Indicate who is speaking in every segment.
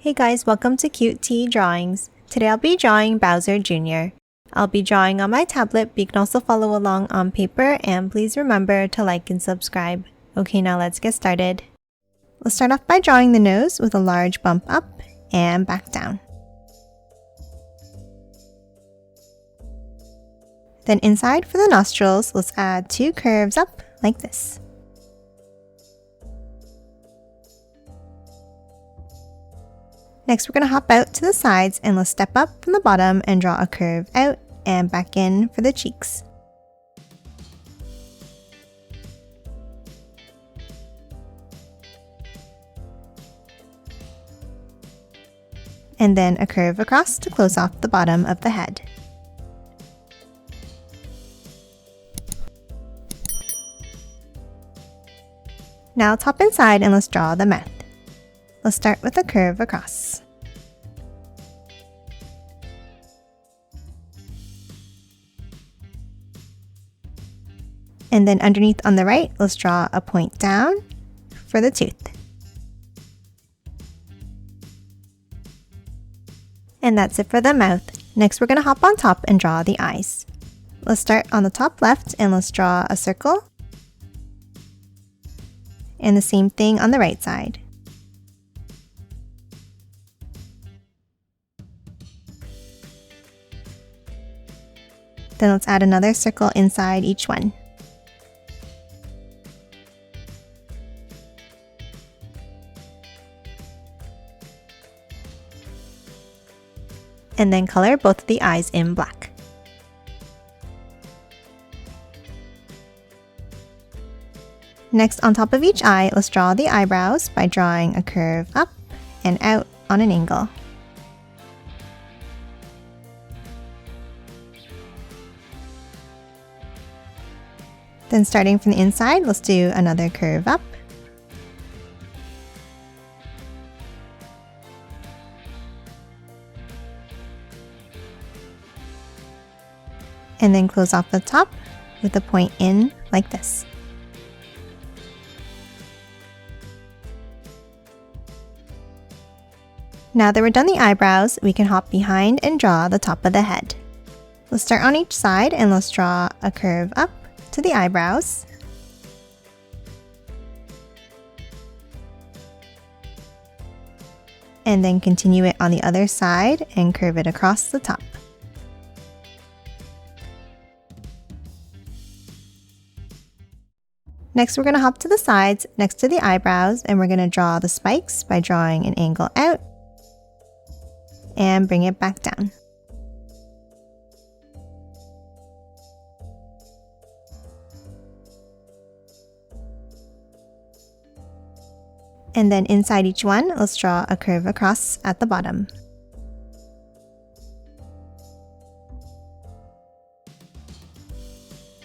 Speaker 1: Hey guys, welcome to Cute Tea Drawings. Today I'll be drawing Bowser Jr. I'll be drawing on my tablet, but you can also follow along on paper, and please remember to like and subscribe. Okay, now let's get started. Let's start off by drawing the nose with a large bump up and back down. Then inside for the nostrils, let's add 2 curves up like this. Next, we're going to hop out to the sides and let's step up from the bottom and draw a curve out and back in for the cheeks. And then a curve across to close off the bottom of the head. Now let's hop inside and let's draw the mouth. Let's start with a curve across. And then underneath on the right, let's draw a point down for the tooth. And that's it for the mouth. Next, we're going to hop on top and draw the eyes. Let's start on the top left and let's draw a circle. And the same thing on the right side. Then let's add another circle inside each one. And then color both of the eyes in black. Next, on top of each eye, let's draw the eyebrows by drawing a curve up and out on an angle. Then starting from the inside, let's do another curve up. And then close off the top with a point in like this. Now that we're done the eyebrows, we can hop behind and draw the top of the head. Let's start on each side and let's draw a curve up to the eyebrows. And then continue it on the other side and curve it across the top. Next, we're going to hop to the sides next to the eyebrows and we're going to draw the spikes by drawing an angle out and bring it back down. And then inside each one, let's draw a curve across at the bottom.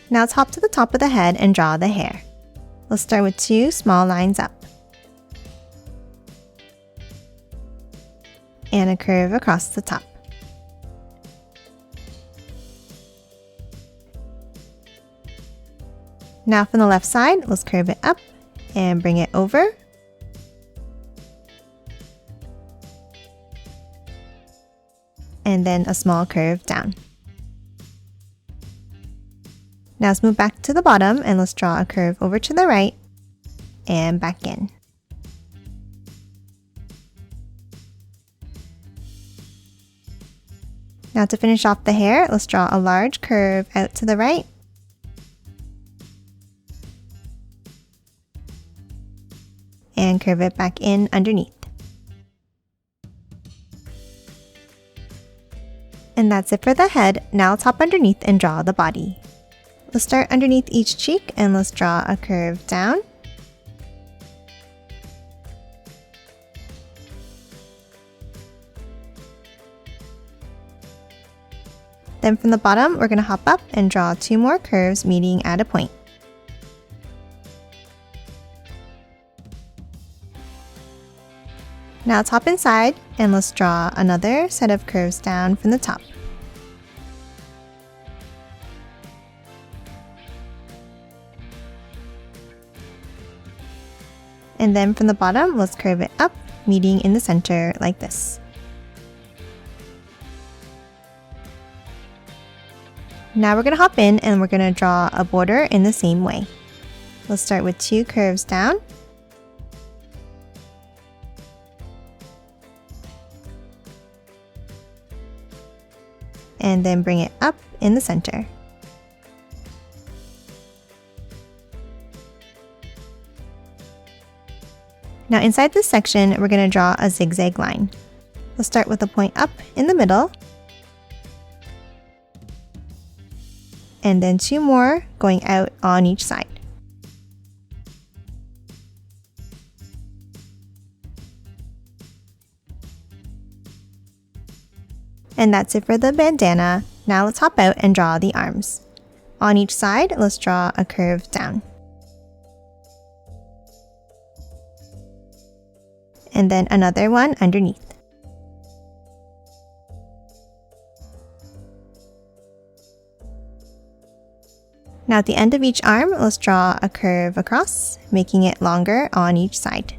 Speaker 1: Now let's hop to the top of the head and draw the hair. Let's start with 2 small lines up. And a curve across the top. Now from the left side, let's curve it up and bring it over. And then a small curve down. Now let's move back to the bottom and let's draw a curve over to the right and back in. Now to finish off the hair, let's draw a large curve out to the right. And curve it back in underneath. And that's it for the head. Now let's hop underneath and draw the body. Let's start underneath each cheek and let's draw a curve down. Then from the bottom, we're going to hop up and draw 2 more curves meeting at a point. Now let's hop inside and let's draw another set of curves down from the top. And then from the bottom, let's curve it up meeting in the center like this. Now we're going to hop in and we're going to draw a border in the same way. We'll start with 2 curves down. And then bring it up in the center. Now inside this section, we're going to draw a zigzag line. We'll start with a point up in the middle. And then 2 more going out on each side. And that's it for the bandana. Now let's hop out and draw the arms. On each side, let's draw a curve down. And then another one underneath. Now at the end of each arm, let's draw a curve across, making it longer on each side.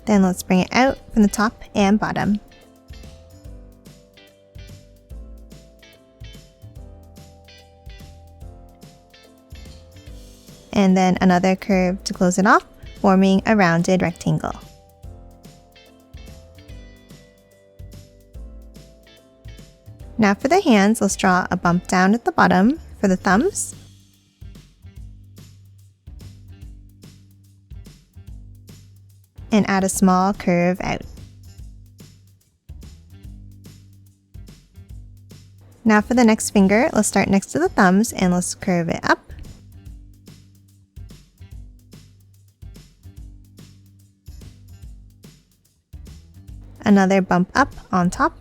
Speaker 1: Then let's bring it out from the top and bottom. And then another curve to close it off, forming a rounded rectangle. Now for the hands, let's draw a bump down at the bottom for the thumbs. And add a small curve out. Now for the next finger, let's start next to the thumbs and let's curve it up. Another bump up on top.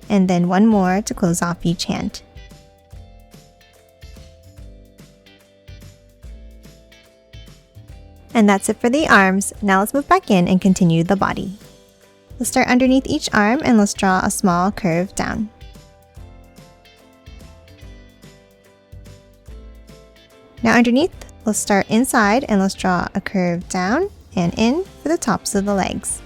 Speaker 1: And then one more to close off each hand. And that's it for the arms. Now let's move back in and continue the body. Let's start underneath each arm and let's draw a small curve down. Now underneath, let's start inside and let's draw a curve down and in for the tops of the legs.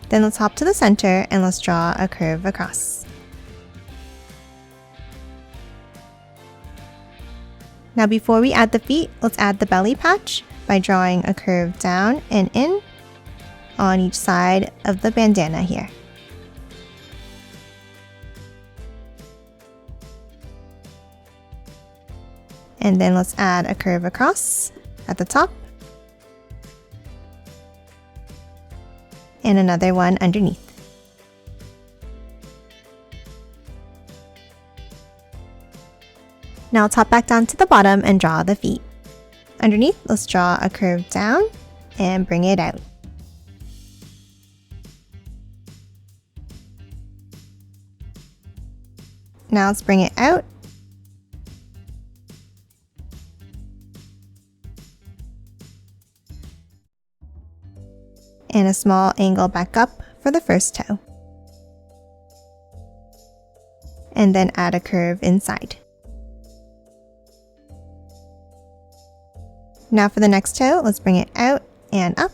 Speaker 1: Then let's hop to the center and let's draw a curve across. Now before we add the feet, let's add the belly patch by drawing a curve down and in on each side of the bandana here. And then let's add a curve across at the top. And another one underneath. Now let's hop back down to the bottom and draw the feet. Underneath, let's draw a curve down and bring it out. Now let's bring it out. And a small angle back up for the first toe. And then add a curve inside. Now for the next toe, let's bring it out and up.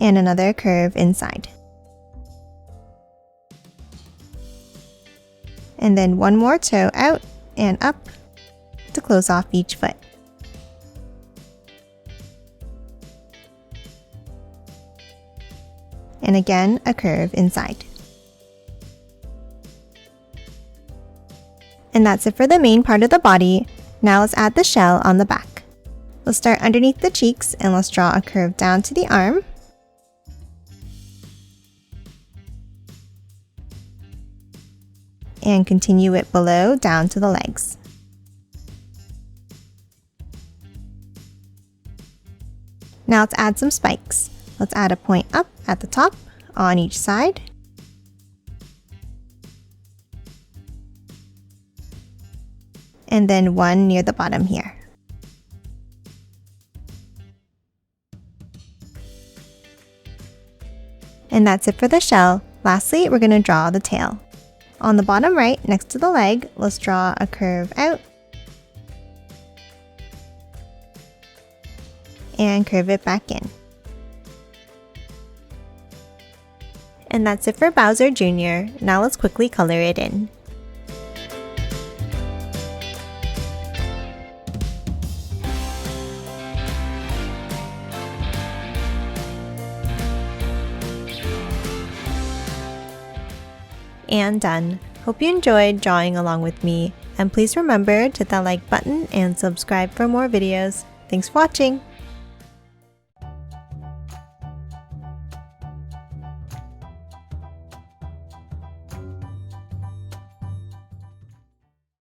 Speaker 1: And another curve inside. And then one more toe out and up to close off each foot. And again, a curve inside. And that's it for the main part of the body. Now let's add the shell on the back. Let's start underneath the cheeks and let's draw a curve down to the arm. And continue it below down to the legs. Now let's add some spikes. Let's add a point up at the top on each side. and then one near the bottom here. And that's it for the shell. Lastly, we're going to draw the tail. On the bottom right, next to the leg, let's draw a curve out and curve it back in. And that's it for Bowser Jr. Now let's quickly color it in. And done. Hope you enjoyed drawing along with me, and please remember to hit that like button and subscribe for more videos. Thanks for watching!